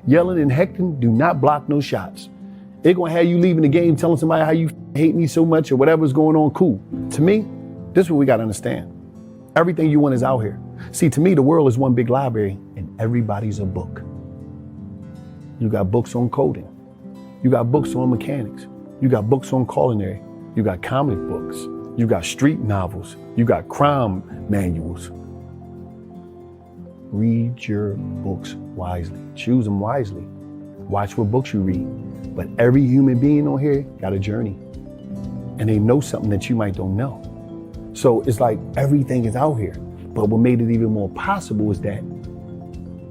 Yelling and hecting do not block no shots. They're gonna have you leaving the game telling somebody how you hate me so much or whatever's going on. Cool. To me, this is what we gotta understand. Everything you want is out here. See, to me, the world is one big library and everybody's a book. You got books on coding. You got books on mechanics. You got books on culinary. You got comic books. You got street novels. You got crime manuals. Read your books wisely. Choose them wisely. Watch what books you read. But every human being on here got a journey. And they know something that you might don't know. So it's like everything is out here. But what made it even more possible is that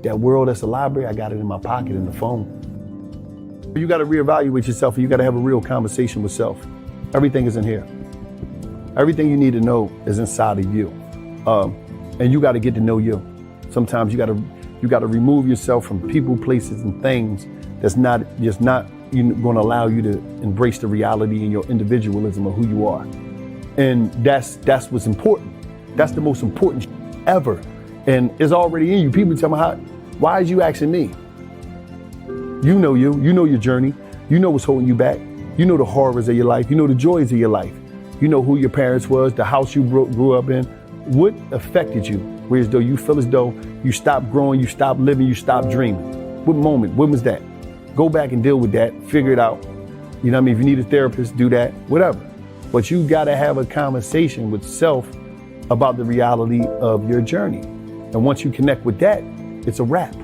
world that's a library, I got it in my pocket in the phone. You got to reevaluate yourself and you got to have a real conversation with self. Everything is in here. Everything you need to know is inside of you. And you got to get to know you. Sometimes you got to remove yourself from people, places, and things that's not going to allow you to embrace the reality and your individualism of who you are. And that's what's important. That's the most important ever. And it's already in you. People tell me, why is you asking me? You know your journey. You know what's holding you back. You know the horrors of your life. You know the joys of your life. You know who your parents was, the house you grew up in. What affected you? Whereas though you feel as though you stopped growing, you stopped living, you stopped dreaming. What moment? When was that? Go back and deal with that. Figure it out. You know what I mean? If you need a therapist, do that. Whatever. But you got to have a conversation with self about the reality of your journey. And once you connect with that, it's a wrap.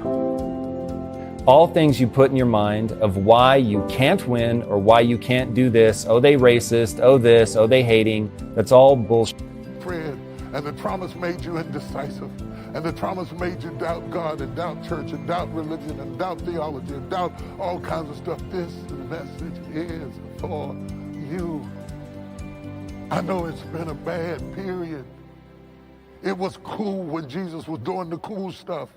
All things you put in your mind of why you can't win or why you can't do this. Oh, they racist. Oh, this. Oh, they hating. That's all bullshit. Fred, and the traumas made you indecisive. And the traumas made you doubt God and doubt church and doubt religion and doubt theology and doubt all kinds of stuff. This message is for you. I know it's been a bad period. It was cool when Jesus was doing the cool stuff.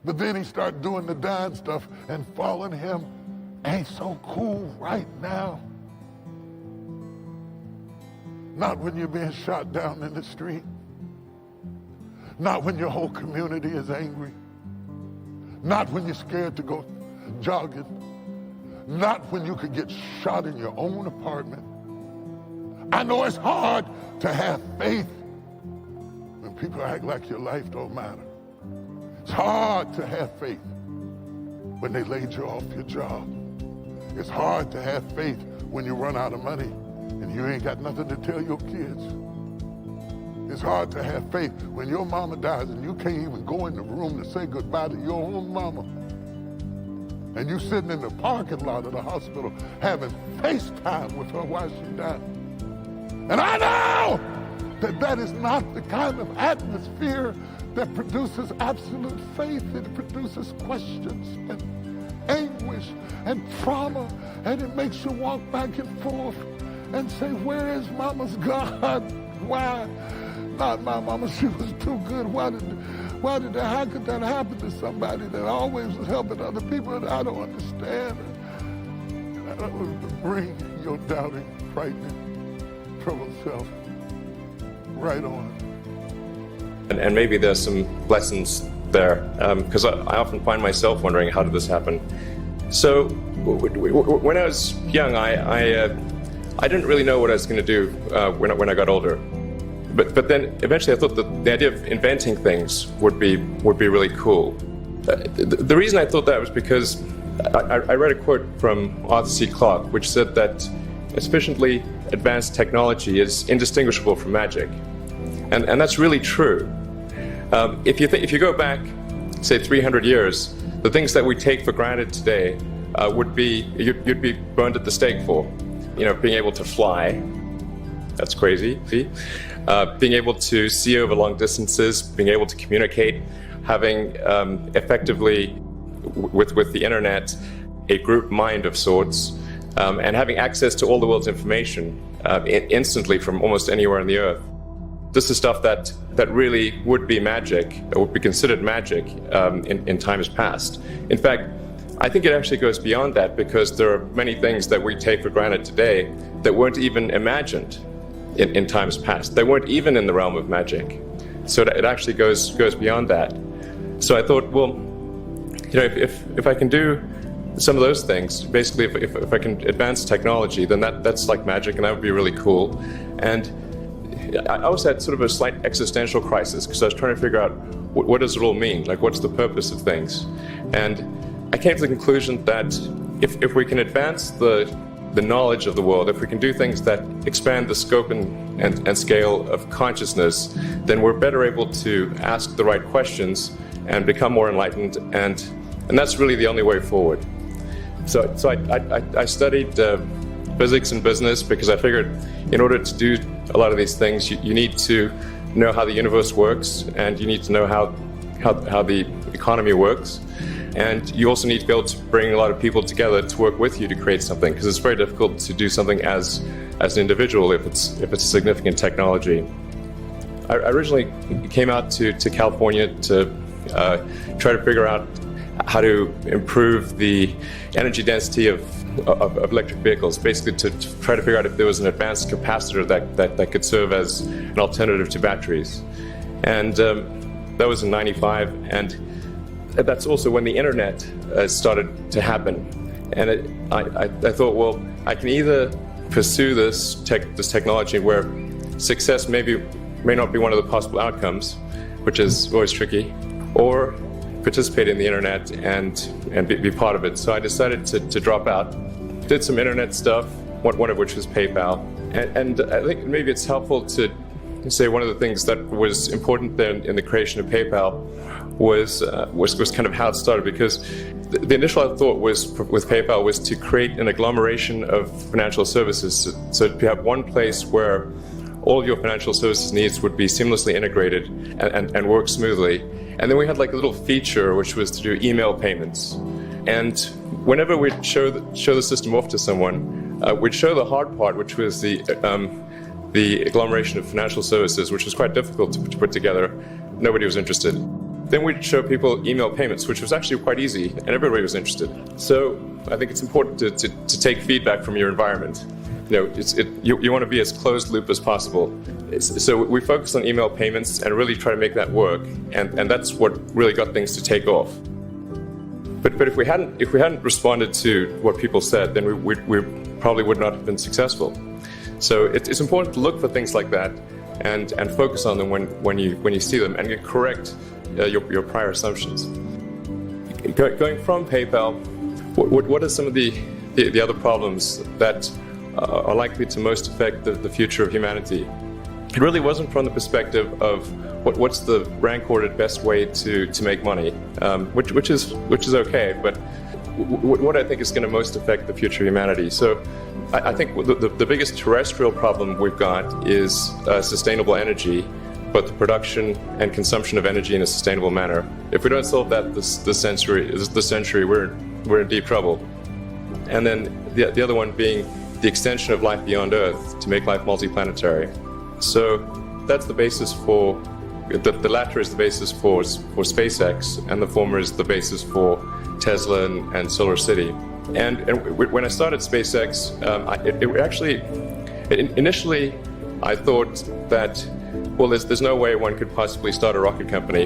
But then he started doing the dying stuff, and following him ain't so cool right now. Not when you're being shot down in the street. Not when your whole community is angry. Not when you're scared to go jogging. Not when you could get shot in your own apartment. I know it's hard to have faith when people act like your life don't matter. It's hard to have faith when they laid you off your job. It's hard to have faith when you run out of money and you ain't got nothing to tell your kids. It's hard to have faith when your mama dies and you can't even go in the room to say goodbye to your own mama. And you sitting in the parking lot of the hospital having FaceTime with her while she died. And I know that that is not the kind of atmosphere that produces absolute faith. It produces questions and anguish and trauma, and it makes you walk back and forth and say, where is mama's God? Why? Not my mama, she was too good. How could that happen to somebody that always was helping other people? And I don't understand. And I would bring your doubting, frightening, troubled self right on. And maybe there's some lessons there, because I often find myself wondering, how did this happen? So when I was young, I didn't really know what I was going to do when I got older. But then eventually I thought that the idea of inventing things would be really cool. The reason I thought that was because I read a quote from Arthur C. Clarke, which said that sufficiently advanced technology is indistinguishable from magic. And that's really true. If you go back, say 300 years, the things that we take for granted today would be, you'd be burned at the stake for. You know, being able to fly, that's crazy. Being able to see over long distances, being able to communicate, having effectively, with the internet, a group mind of sorts, and having access to all the world's information instantly from almost anywhere on the earth. This is stuff that really would be magic, or would be considered magic in times past. In fact, I think it actually goes beyond that, because there are many things that we take for granted today that weren't even imagined in times past. They weren't even in the realm of magic. So it actually goes beyond that. So I thought, well, if I can do some of those things, basically if I can advance technology, then that's like magic, and that would be really cool. And I also had sort of a slight existential crisis because I was trying to figure out what does it all mean? Like, what's the purpose of things? And I came to the conclusion that if we can advance the knowledge of the world, if we can do things that expand the scope and scale of consciousness, then we're better able to ask the right questions and become more enlightened, and that's really the only way forward. So I studied physics and business because I figured in order to do a lot of these things, you need to know how the universe works, and you need to know how the economy works. And you also need to be able to bring a lot of people together to work with you to create something, because it's very difficult to do something as an individual if it's a significant technology. I originally came out to California to try to figure out how to improve the energy density of electric vehicles, basically to try to figure out if there was an advanced capacitor that could serve as an alternative to batteries. And that was in '95, and that's also when the internet started to happen. And I thought, well, I can either pursue this technology where success may not be one of the possible outcomes, which is always tricky, or participate in the internet and be part of it. So I decided to drop out. Did some internet stuff, one of which was PayPal. And I think maybe it's helpful to say one of the things that was important then in the creation of PayPal was kind of how it started, because the initial thought with PayPal was to create an agglomeration of financial services, so to have one place where all of your financial services needs would be seamlessly integrated and work smoothly. And then we had like a little feature which was to do email payments. And whenever we'd show the system off to someone, we'd show the hard part, which was the agglomeration of financial services, which was quite difficult to put together. Nobody was interested. Then we'd show people email payments, which was actually quite easy, and everybody was interested. So I think it's important to take feedback from your environment. You want to be as closed loop as possible. So we focused on email payments and really try to make that work, and that's what really got things to take off. But if we hadn't responded to what people said, then we probably would not have been successful. So it's important to look for things like that and focus on them when you see them, and correct your prior assumptions. Going from PayPal, what are some of the other problems that are likely to most affect the future of humanity? It really wasn't from the perspective of what's the rank-ordered best way to make money, which is okay, but what I think is going to most affect the future of humanity. So I think the biggest terrestrial problem we've got is sustainable energy, but the production and consumption of energy in a sustainable manner. If we don't solve that this century, we're in deep trouble. And then the other one being the extension of life beyond Earth to make life multiplanetary. So that's the basis for, the latter is the basis for SpaceX, and the former is the basis for Tesla and Solar City. And when I started SpaceX, initially I thought that, well, there's no way one could possibly start a rocket company